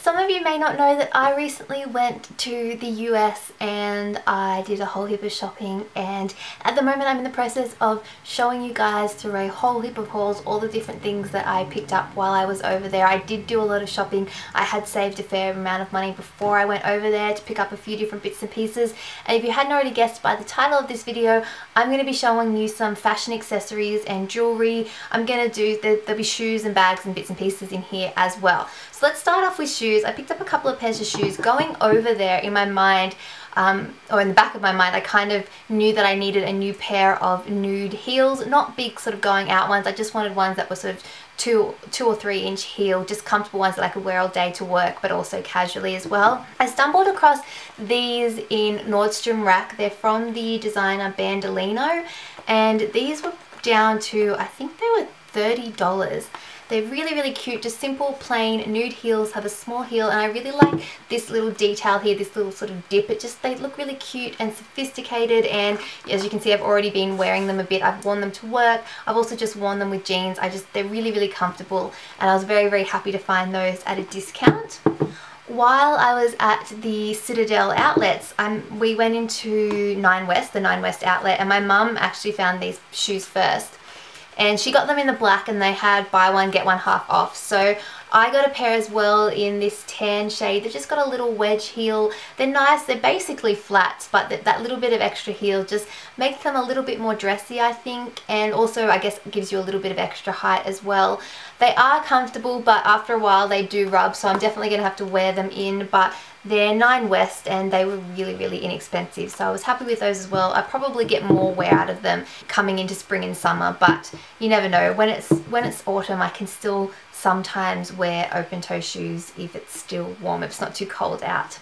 Some of you may not know that I recently went to the US and I did a whole heap of shopping, and at the moment I'm in the process of showing you guys through a whole heap of hauls all the different things that I picked up while I was over there. I did do a lot of shopping. I had saved a fair amount of money before I went over there to pick up a few different bits and pieces, and if you hadn't already guessed by the title of this video, I'm going to be showing you some fashion accessories and jewellery. I'm going to do, there'll be shoes and bags and bits and pieces in here as well. So let's start off with shoes. I picked up a couple of pairs of shoes. Going over there in my mind, or in the back of my mind, I kind of knew that I needed a new pair of nude heels. Not big sort of going out ones, I just wanted ones that were sort of 2 or 3 inch heel, just comfortable ones that I could wear all day to work but also casually as well. I stumbled across these in Nordstrom Rack. They're from the designer Bandolino, and these were down to, I think they were $30. They're really, really cute, just simple, plain, nude heels, have a small heel, and I really like this little detail here, this little sort of dip. They look really cute and sophisticated, and as you can see, I've already been wearing them a bit. I've worn them to work. I've also just worn them with jeans. They're really, really comfortable, and I was very, very happy to find those at a discount. While I was at the Citadel outlets, we went into Nine West, the Nine West outlet, and my mum actually found these shoes first. And she got them in the black, and they had buy one get one half off. So I got a pair as well in this tan shade. They've just got a little wedge heel. They're nice. They're basically flats, but that little bit of extra heel just makes them a little bit more dressy, I think. And also, I guess, it gives you a little bit of extra height as well. They are comfortable, but after a while they do rub, so I'm definitely going to have to wear them in. But they're Nine West, and they were really, really inexpensive, so I was happy with those as well. I probably get more wear out of them coming into spring and summer, but you never know. When it's autumn, I can still sometimes wear open-toe shoes if it's still warm, if it's not too cold out.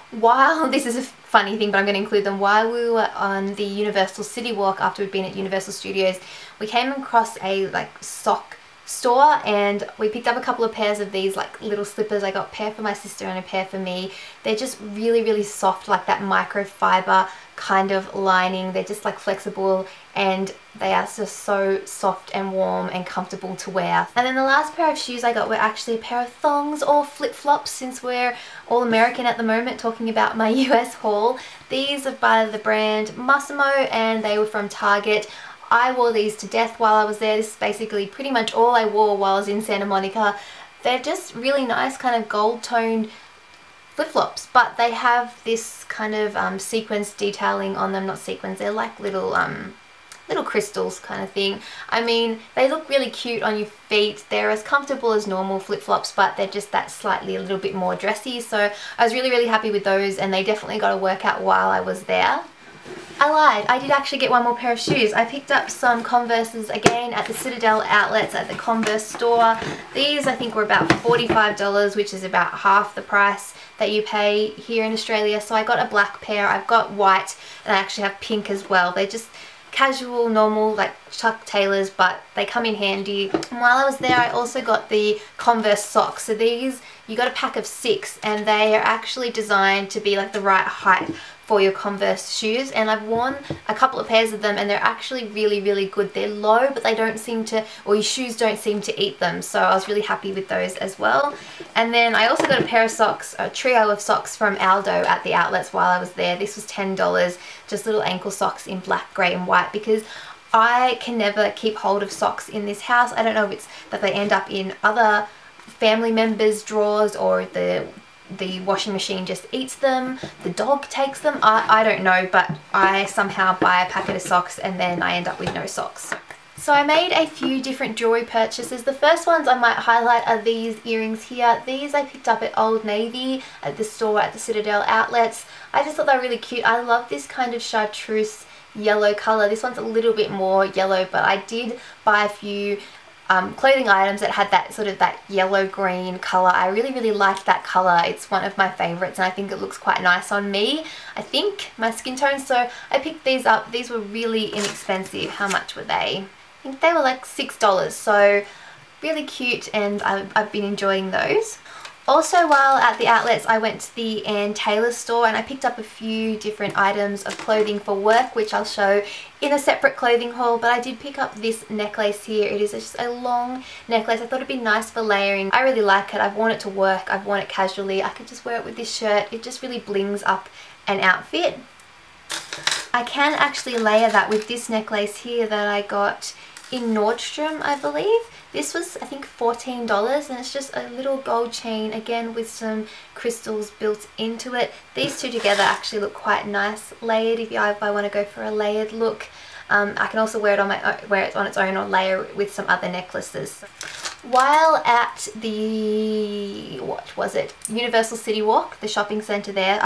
While, this is a funny thing, but I'm going to include them, while we were on the Universal City Walk after we'd been at Universal Studios, we came across a sock store, and we picked up a couple of pairs of these little slippers. I got a pair for my sister and a pair for me. They're just really, really soft, like that microfiber kind of lining. They're just flexible, and they are just so soft and warm and comfortable to wear. And then the last pair of shoes I got were actually a pair of thongs or flip-flops, since we're all American at the moment, talking about my US haul. These are by the brand Massimo, and they were from Target. I wore these to death while I was there. This is basically pretty much all I wore while I was in Santa Monica. They're just really nice kind of gold toned flip-flops, but they have this kind of sequence detailing on them. Not sequins, they're like little crystals kind of thing. I mean, they look really cute on your feet. They're as comfortable as normal flip-flops, but they're just that slightly a little bit more dressy. So I was really, really happy with those, and they definitely got a workout while I was there. I lied, I did actually get one more pair of shoes. I picked up some Converses again at the Citadel outlets at the Converse store. These I think were about $45, which is about half the price that you pay here in Australia. So I got a black pair, I've got white, and I actually have pink as well. They're just casual, normal, Chuck Taylors, but they come in handy. And while I was there, I also got the Converse socks. So these, you got a pack of 6, and they are actually designed to be the right height for your Converse shoes, and I've worn a couple of pairs of them, and they're actually really, really good. They're low, but they don't seem to, or your shoes don't seem to eat them, so I was really happy with those as well. And then I also got a pair of socks, a trio of socks from Aldo at the outlets while I was there. This was $10, just little ankle socks in black, grey and white, because I can never keep hold of socks in this house. I don't know if it's that they end up in other family members' drawers, or the washing machine just eats them, the dog takes them, I don't know, but I somehow buy a packet of socks and then I end up with no socks. So I made a few different jewellery purchases. The first ones I might highlight are these earrings here. These I picked up at Old Navy at the store at the Citadel outlets. I just thought they were really cute. I love this kind of chartreuse yellow colour. This one's a little bit more yellow, but I did buy a few clothing items that had that sort of that yellow green colour. I really, really liked that colour. It's one of my favourites, and I think it looks quite nice on me. I think my skin tone, so I picked these up. These were really inexpensive. How much were they? I think they were $6, so really cute, and I've been enjoying those. Also, while at the outlets, I went to the Ann Taylor store and I picked up a few different items of clothing for work, which I'll show in a separate clothing haul. But I did pick up this necklace here. It is just a long necklace. I thought it'd be nice for layering. I really like it. I've worn it to work. I've worn it casually. I could just wear it with this shirt. It just really blings up an outfit. I can actually layer that with this necklace here that I got in Nordstrom, I believe. This was, I think, $14, and it's just a little gold chain, again with some crystals built into it. These two together actually look quite nice layered if I want to go for a layered look. I can also wear it on its own or layer with some other necklaces. While at the, what was it, Universal City Walk, the shopping centre there,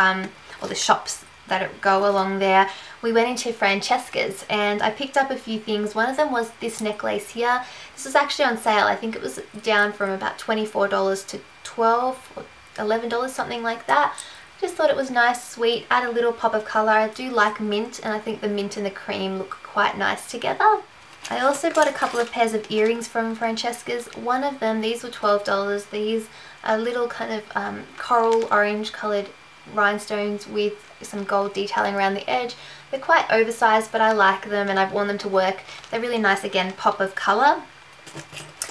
or the shops that go along there, we went into Francesca's and I picked up a few things. One of them was this necklace here. This was actually on sale. I think it was down from about $24 to $12 or $11, something like that. Just thought it was nice, sweet, add a little pop of colour. I do like mint, and I think the mint and the cream look quite nice together. I also bought a couple of pairs of earrings from Francesca's. One of them, these were $12. These are little kind of coral orange coloured rhinestones with some gold detailing around the edge. They're quite oversized, but I like them and I've worn them to work. They're really nice, again, pop of colour.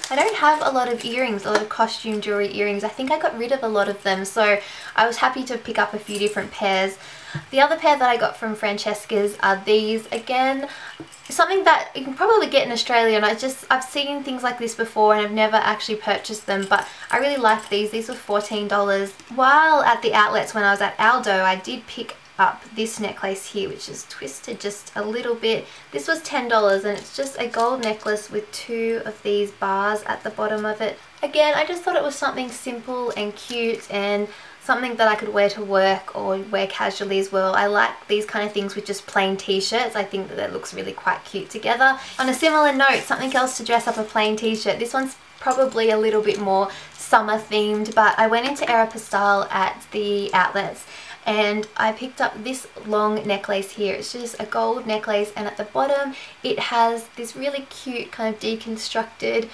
I don't have a lot of earrings, a lot of costume jewellery earrings. I think I got rid of a lot of them, so I was happy to pick up a few different pairs. The other pair that I got from Francesca's are these. Again, something that you can probably get in Australia, and I've seen things like this before and I've never actually purchased them, but I really like these. These were $14. While at the outlets when I was at Aldo, I did pick up this necklace here, which is twisted just a little bit. This was $10 and it's just a gold necklace with two of these bars at the bottom of it. Again, I just thought it was something simple and cute and something that I could wear to work or wear casually as well. I like these kind of things with just plain t-shirts. I think that looks really quite cute together. On a similar note, something else to dress up a plain t-shirt. This one's probably a little bit more summer themed, but I went into Aeropostale at the outlets and I picked up this long necklace here. It's just a gold necklace, and at the bottom it has this really cute kind of deconstructed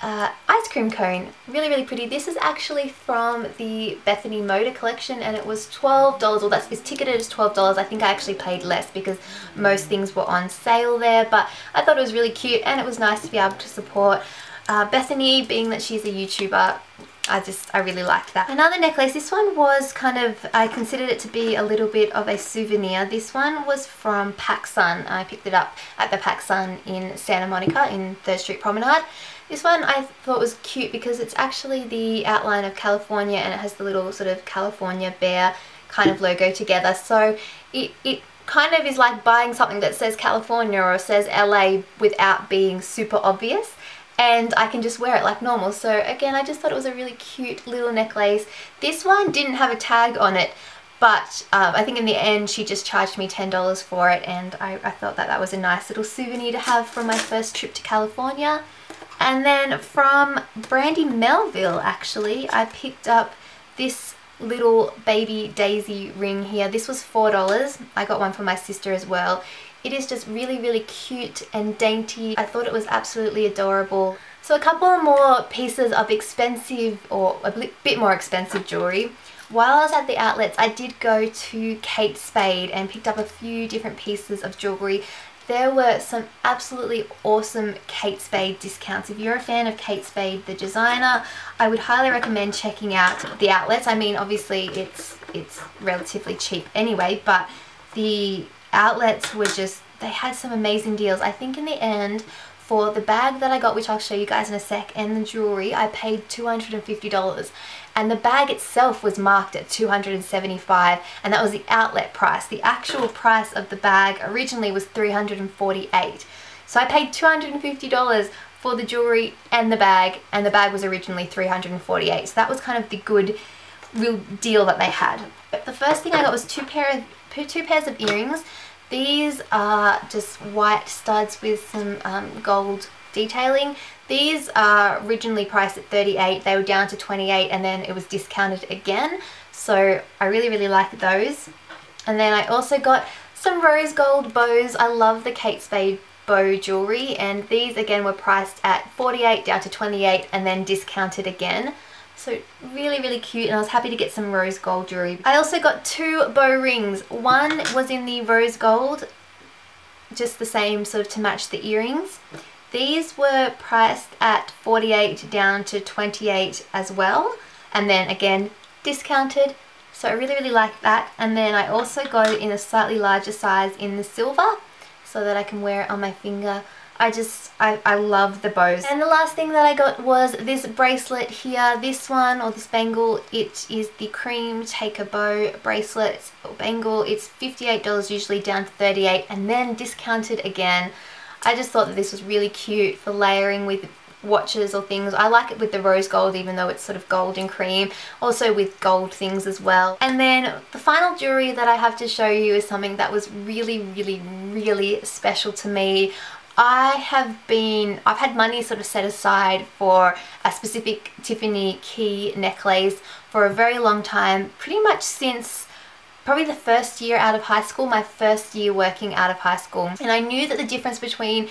ice cream cone. Really, really pretty. This is actually from the Bethany Moda collection and it was $12. Well, it's ticketed as $12. I think I actually paid less because most things were on sale there, but I thought it was really cute and it was nice to be able to support Bethany, being that she's a YouTuber. I really liked that. Another necklace, this one was kind of, I considered it to be a little bit of a souvenir. This one was from PacSun. I picked it up at the PacSun in Santa Monica in 3rd Street Promenade. This one I thought was cute because it's actually the outline of California and it has the little sort of California bear kind of logo together. So it kind of is like buying something that says California or says LA without being super obvious. And I can just wear it like normal. So again, I just thought it was a really cute little necklace. This one didn't have a tag on it, but I think in the end she just charged me $10 for it, and I thought that was a nice little souvenir to have from my first trip to California. And then from Brandy Melville, actually, I picked up this little baby daisy ring here. This was $4. I got one for my sister as well. It is just really, really cute and dainty. I thought it was absolutely adorable. So a couple more pieces of expensive, or a bit more expensive jewellery. While I was at the outlets, I did go to Kate Spade and picked up a few different pieces of jewellery. There were some absolutely awesome Kate Spade discounts. If you're a fan of Kate Spade, the designer, I would highly recommend checking out the outlets. I mean, obviously it's relatively cheap anyway, but the outlets were just, they had some amazing deals. I think in the end, for the bag that I got, which I'll show you guys in a sec, and the jewellery, I paid $250. And the bag itself was marked at $275, and that was the outlet price. The actual price of the bag originally was $348. So I paid $250 for the jewellery and the bag was originally $348. So that was kind of the good, real deal that they had. But the first thing I got was two pairs of earrings. These are just white studs with some gold detailing. These are originally priced at $38. They were down to $28 and then it was discounted again. So I really, really like those. And then I also got some rose gold bows. I love the Kate Spade bow jewellery, and these again were priced at $48 down to $28 and then discounted again. So really, really cute, and I was happy to get some rose gold jewellery. I also got 2 bow rings. One was in the rose gold, just the same sort of to match the earrings. These were priced at $48 down to $28 as well, and then again discounted, so I really, really like that. And then I also got it in a slightly larger size in the silver so that I can wear it on my finger. I love the bows. And the last thing that I got was this bracelet here. This one, or this bangle, it is the cream take-a bow bracelet or bangle. It's $58 usually, down to $38, and then discounted again. I just thought that this was really cute for layering with watches or things. I like it with the rose gold, even though it's sort of gold and cream, also with gold things as well. And then the final jewelry that I have to show you is something that was really, really, really special to me. I've had money sort of set aside for a specific Tiffany key necklace for a very long time, pretty much since probably the first year out of high school, my first year working out of high school. And I knew that the difference between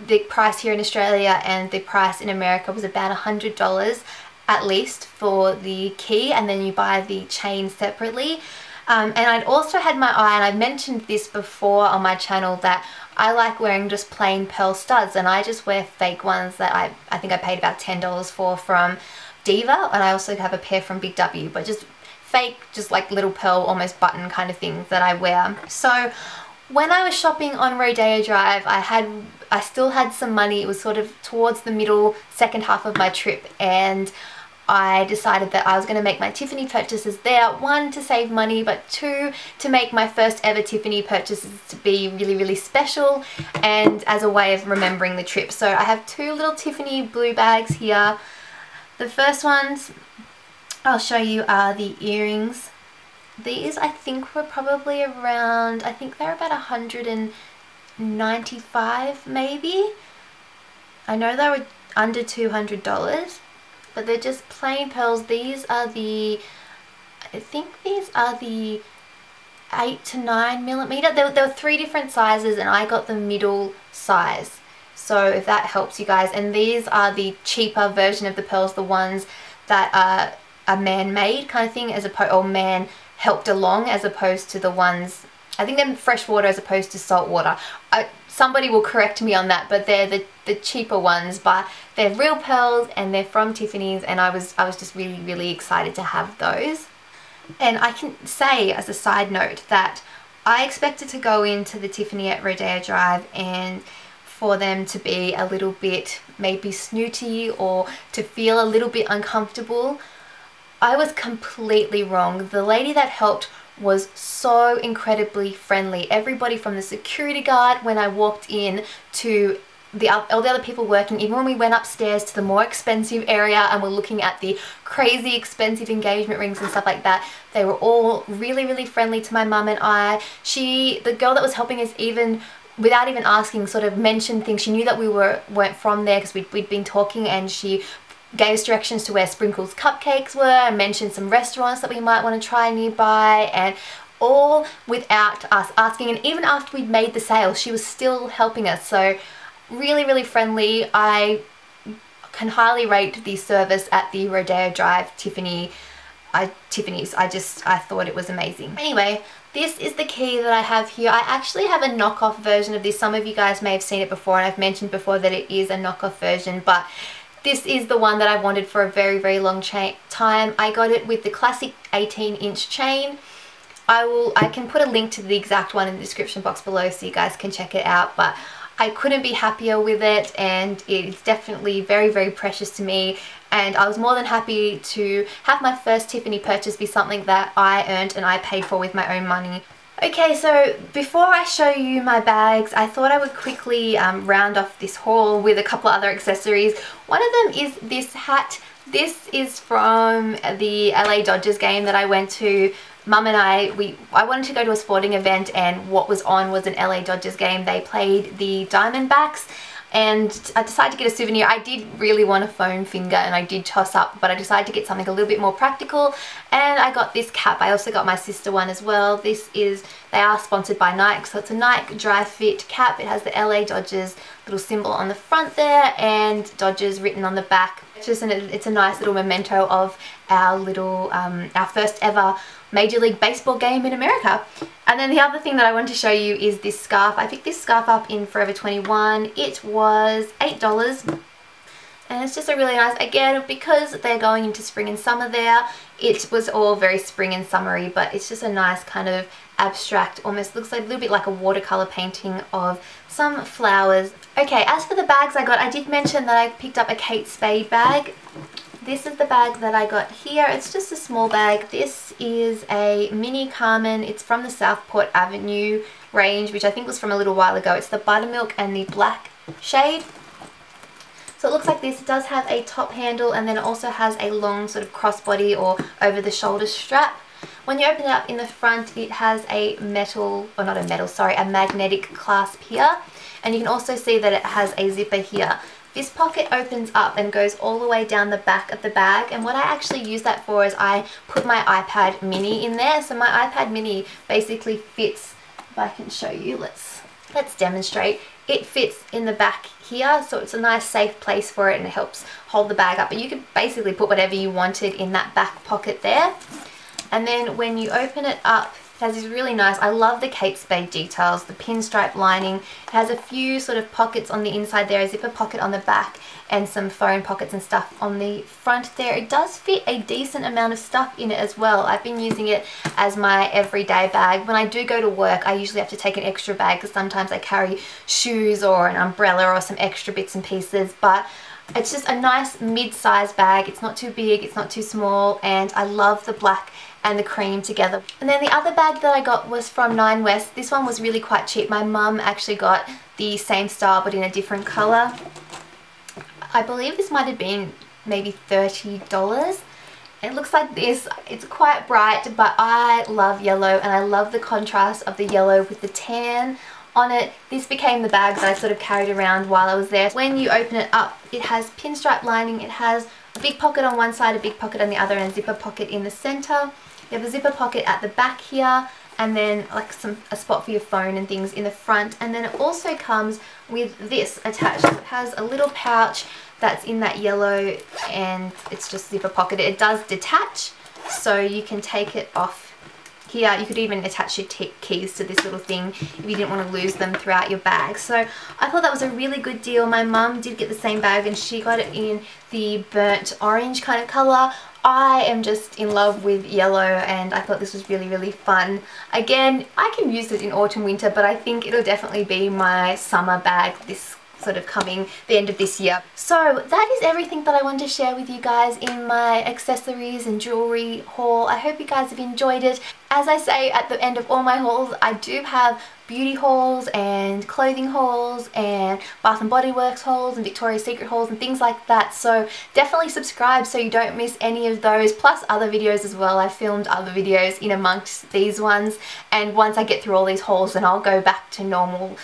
the price here in Australia and the price in America was about $100 at least for the key, and then you buy the chain separately. And I'd also had my eye, and I mentioned this before on my channel, that I like wearing just plain pearl studs, and I just wear fake ones that I think I paid about $10 for from Diva, and I also have a pair from Big W, but just fake, just like little pearl, almost button kind of things that I wear. So when I was shopping on Rodeo Drive, I still had some money. It was sort of towards the middle, second half of my trip, and I decided that I was going to make my Tiffany purchases there. 1, to save money, but 2, to make my first ever Tiffany purchases to be really, really special, and as a way of remembering the trip. So I have 2 little Tiffany blue bags here. The first ones I'll show you are the earrings. These I think were probably around, I think they're about $195 maybe. I know they were under $200. But they're just plain pearls. These are the, I think these are the 8 to 9 millimeter. There were 3 different sizes, and I got the middle size. So if that helps you guys. And these are the cheaper version of the pearls, the ones that are man-made kind of thing, or man helped along, as opposed to the ones, I think they're freshwater as opposed to saltwater. Somebody will correct me on that, but they're the cheaper ones, but they're real pearls and they're from Tiffany's, and I was just really, really excited to have those. And I can say as a side note that I expected to go into the Tiffany at Rodeo Drive and for them to be a little bit maybe snooty or to feel a little bit uncomfortable. I was completely wrong. The lady that helped was so incredibly friendly. Everybody from the security guard when I walked in to all the other people working, even when we went upstairs to the more expensive area and were looking at the crazy expensive engagement rings and stuff like that, they were all really, really friendly to my mum and I. The girl that was helping us, even without even asking, sort of mentioned things. She knew that we weren't from there because we'd been talking, and she gave us directions to where Sprinkles cupcakes were and mentioned some restaurants that we might want to try nearby, and all without us asking. And even after we'd made the sale, she was still helping us. So really, really friendly. I can highly rate the service at the Rodeo Drive Tiffany's. I thought it was amazing. Anyway, this is the key that I have here. I actually have a knockoff version of this. Some of you guys may have seen it before, and I've mentioned before that it is a knockoff version, but this is the one that I wanted for a very, very long time. I got it with the classic 18-inch chain. I can put a link to the exact one in the description box below so you guys can check it out, but I couldn't be happier with it, and it's definitely very, very precious to me, and I was more than happy to have my first Tiffany purchase be something that I earned and I paid for with my own money. Okay, so before I show you my bags, I thought I would quickly round off this haul with a couple other accessories. One of them is this hat. This is from the LA Dodgers game that I went to. Mum and I wanted to go to a sporting event, and what was on was an LA Dodgers game. They played the Diamondbacks, and I decided to get a souvenir. I did really want a foam finger, and I did toss up, but I decided to get something a little bit more practical, and I got this cap. I also got my sister one as well. They are sponsored by Nike, so it's a Nike dry fit cap. It has the LA Dodgers little symbol on the front there and Dodgers written on the back. It's a nice little memento of our little, our first ever Major League Baseball game in America. And then the other thing that I wanted to show you is this scarf. I picked this scarf up in Forever 21. It was $8. And it's just a really nice, again, because they're going into spring and summer there, it was all very spring and summery, but it's just a nice kind of abstract, almost looks like a little bit like a watercolor painting of some flowers. Okay, as for the bags I got, I did mention that I picked up a Kate Spade bag. This is the bag that I got here. It's just a small bag. This is a mini Carmen. It's from the Southport Avenue range, which I think was from a little while ago. It's the buttermilk and the black shade. So it looks like this. It does have a top handle and then it also has a long sort of crossbody or over the shoulder strap. When you open it up in the front, it has a a magnetic clasp here. And you can also see that it has a zipper here. This pocket opens up and goes all the way down the back of the bag, and what I actually use that for is I put my iPad mini in there. So my iPad mini basically fits, if I can show you, let's demonstrate. It fits in the back here, so it's a nice safe place for it and it helps hold the bag up. But you can basically put whatever you wanted in that back pocket there. And then when you open it up, it has this really nice, I love the Kate Spade details, the pinstripe lining. It has a few sort of pockets on the inside there, a zipper pocket on the back and some phone pockets and stuff on the front there. It does fit a decent amount of stuff in it as well. I've been using it as my everyday bag. When I do go to work, I usually have to take an extra bag because sometimes I carry shoes or an umbrella or some extra bits and pieces, but it's just a nice mid-sized bag. It's not too big, it's not too small, and I love the black and the cream together. And then the other bag that I got was from Nine West. This one was really quite cheap. My mum actually got the same style but in a different colour. I believe this might have been maybe $30. It looks like this. It's quite bright, but I love yellow and I love the contrast of the yellow with the tan on it. This became the bag that I sort of carried around while I was there. When you open it up, it has pinstripe lining. It has a big pocket on one side, a big pocket on the other, and a zipper pocket in the center. You have a zipper pocket at the back here, and then like a spot for your phone and things in the front. And then it also comes with this attached. It has a little pouch that's in that yellow, and it's just zipper pocketed. It does detach, so you can take it off here. You could even attach your keys to this little thing if you didn't want to lose them throughout your bag. So I thought that was a really good deal. My mum did get the same bag and she got it in the burnt orange kind of colour. I am just in love with yellow and I thought this was really, really fun. Again, I can use it in autumn, winter, but I think it'll definitely be my summer bag this sort of coming the end of this year. So that is everything that I wanted to share with you guys in my accessories and jewellery haul. I hope you guys have enjoyed it. As I say at the end of all my hauls, I do have beauty hauls and clothing hauls and Bath and Body Works hauls and Victoria's Secret hauls and things like that, so definitely subscribe so you don't miss any of those, plus other videos as well. I filmed other videos in amongst these ones, and once I get through all these hauls then I'll go back to normal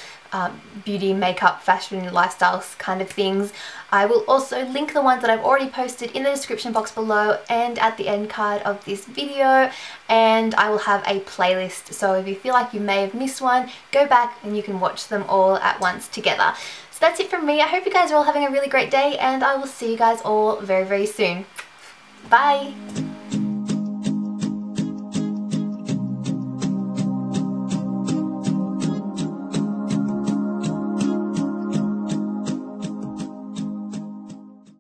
beauty, makeup, fashion, lifestyles kind of things. I will also link the ones that I've already posted in the description box below and at the end card of this video, and I will have a playlist, so if you feel like you may have missed one, go back and you can watch them all at once together. So that's it from me. I hope you guys are all having a really great day and I will see you guys all very, very soon. Bye!